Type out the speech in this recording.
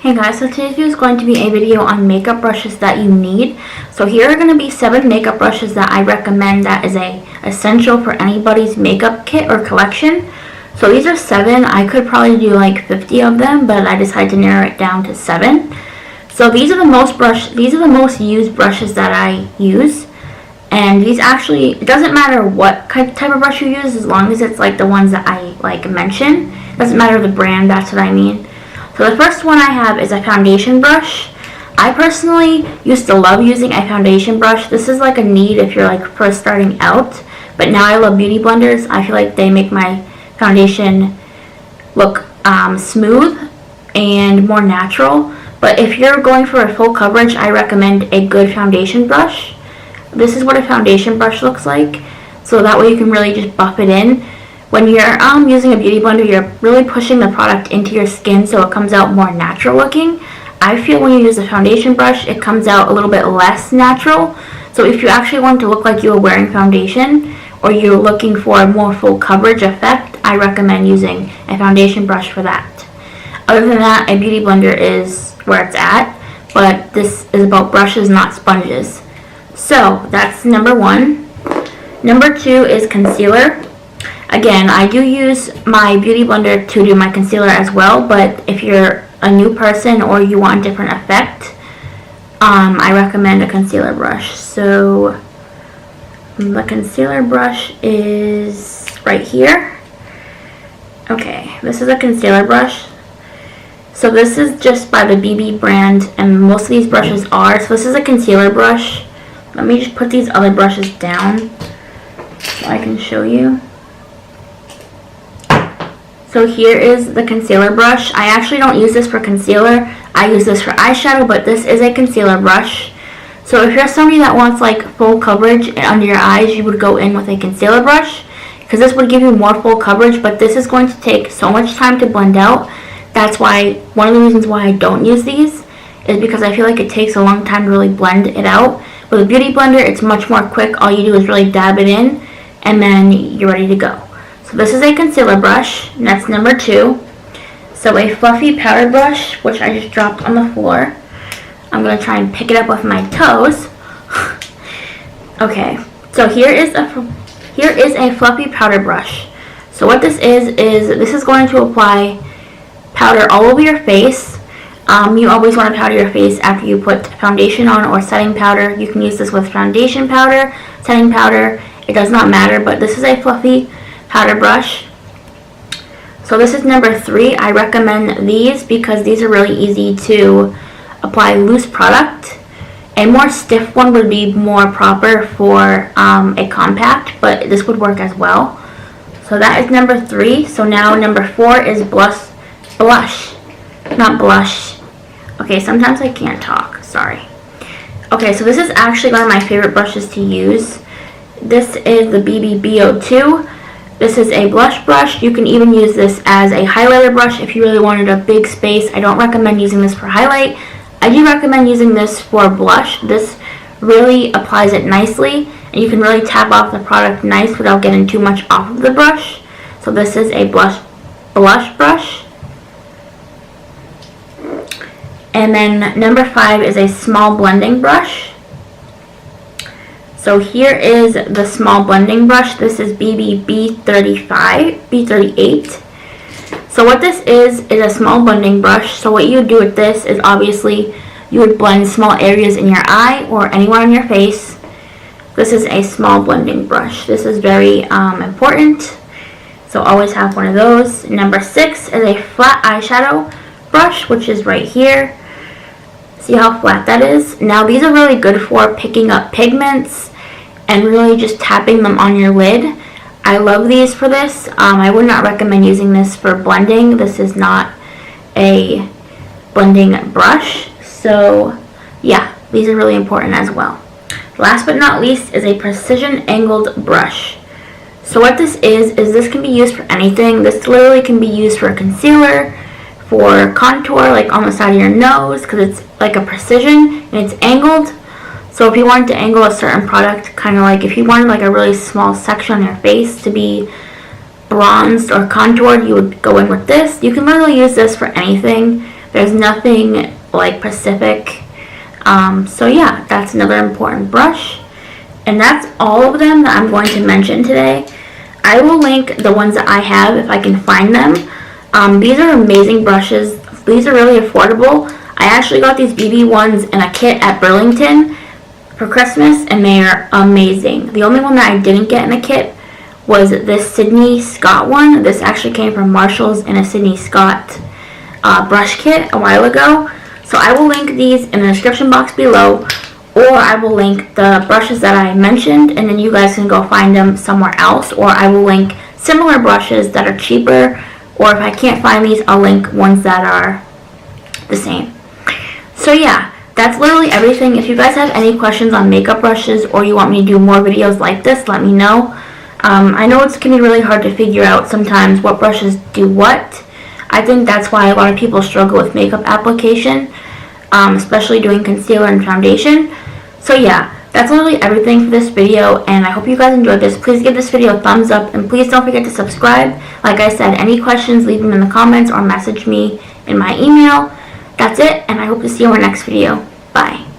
Hey guys, so today's video is going to be a video on makeup brushes that you need. So here are going to be 7 makeup brushes that I recommend that is essential for anybody's makeup kit or collection. So these are 7. I could probably do like 50 of them, but I decided to narrow it down to 7. So these are the most used brushes that I use. And these actually, it doesn't matter what type of brush you use as long as it's like the ones that I mention. It doesn't matter the brand, that's what I mean. So the first one I have is a foundation brush. I personally used to love using a foundation brush. This is like a need if you're like first starting out. But now I love beauty blenders. I feel like they make my foundation look smooth and more natural. But if you're going for a full coverage, I recommend a good foundation brush. This is what a foundation brush looks like. So that way you can really just buff it in. When you're using a beauty blender, you're really pushing the product into your skin so it comes out more natural looking. I feel when you use a foundation brush, it comes out a little bit less natural. So if you actually want to look like you were wearing foundation or you're looking for a more full coverage effect, I recommend using a foundation brush for that. Other than that, a beauty blender is where it's at, but this is about brushes, not sponges. So that's number 1. Number 2 is concealer. Again, I do use my beauty blender to do my concealer as well, but if you're a new person or you want a different effect, I recommend a concealer brush. So the concealer brush is right here. Okay, this is a concealer brush. So this is just by the BB brand, and most of these brushes are. So this is a concealer brush. Let me just put these other brushes down so I can show you. So here is the concealer brush. I actually don't use this for concealer. I use this for eyeshadow, but this is a concealer brush. So if you're somebody that wants like full coverage under your eyes, you would go in with a concealer brush because this would give you more full coverage, but this is going to take so much time to blend out. That's why one of the reasons why I don't use these is because I feel like it takes a long time to really blend it out. With a beauty blender, it's much more quick. All you do is really dab it in and then you're ready to go. So this is a concealer brush, and that's number 2. So a fluffy powder brush, which I just dropped on the floor. I'm going to try and pick it up with my toes. Okay, so here is a fluffy powder brush. So what this is going to apply powder all over your face. You always want to powder your face after you put foundation on or setting powder. You can use this with foundation powder, setting powder. It does not matter, but this is a fluffy powder brush. So this is number 3. I recommend these because these are really easy to apply loose product. A more stiff one would be more proper for a compact, but this would work as well. So that is number 3. So now number 4 is blush, not blush. Okay, sometimes I can't talk, sorry. Okay, so this is actually one of my favorite brushes to use. This is the BB BO2. This is a blush brush. You can even use this as a highlighter brush if you really wanted a big space. I don't recommend using this for highlight. I do recommend using this for blush. This really applies it nicely, and you can really tap off the product nice without getting too much off of the brush. So this is a blush brush. And then number 5 is a small blending brush. So here is the small blending brush. This is BB B38. So what this is a small blending brush. So what you would do with this is obviously you would blend small areas in your eye or anywhere on your face. This is a small blending brush. This is very important. So always have one of those. Number 6 is a flat eyeshadow brush, which is right here. See how flat that is? Now these are really good for picking up pigments and really just tapping them on your lid. I love these for this. I would not recommend using this for blending. This is not a blending brush. So yeah, these are really important as well. Last but not least is a precision angled brush. So what this is this can be used for anything. This literally can be used for concealer, for contour, like on the side of your nose, because it's like a precision and it's angled. So if you wanted to angle a certain product, kind of like if you wanted like a really small section on your face to be bronzed or contoured, you would go in with this. You can literally use this for anything. There's nothing like specific. So yeah, that's another important brush. And that's all of them that I'm going to mention today. I will link the ones that I have if I can find them. These are amazing brushes. These are really affordable. I actually got these BB ones in a kit at Burlington for Christmas, and they are amazing. The only one that I didn't get in a kit was this Sydney Scott one. This actually came from Marshall's in a Sydney Scott brush kit a while ago. So I will link these in the description box below, or I will link the brushes that I mentioned, and then you guys can go find them somewhere else, or I will link similar brushes that are cheaper, or if I can't find these, I'll link ones that are the same. So yeah, that's literally everything. If you guys have any questions on makeup brushes, or you want me to do more videos like this, let me know. I know it can be really hard to figure out sometimes what brushes do what. I think that's why a lot of people struggle with makeup application, especially doing concealer and foundation. So yeah, that's literally everything for this video, and I hope you guys enjoyed this. Please give this video a thumbs up, and please don't forget to subscribe. Like I said, any questions, leave them in the comments or message me in my email. That's it, and I hope to see you in our next video. Bye.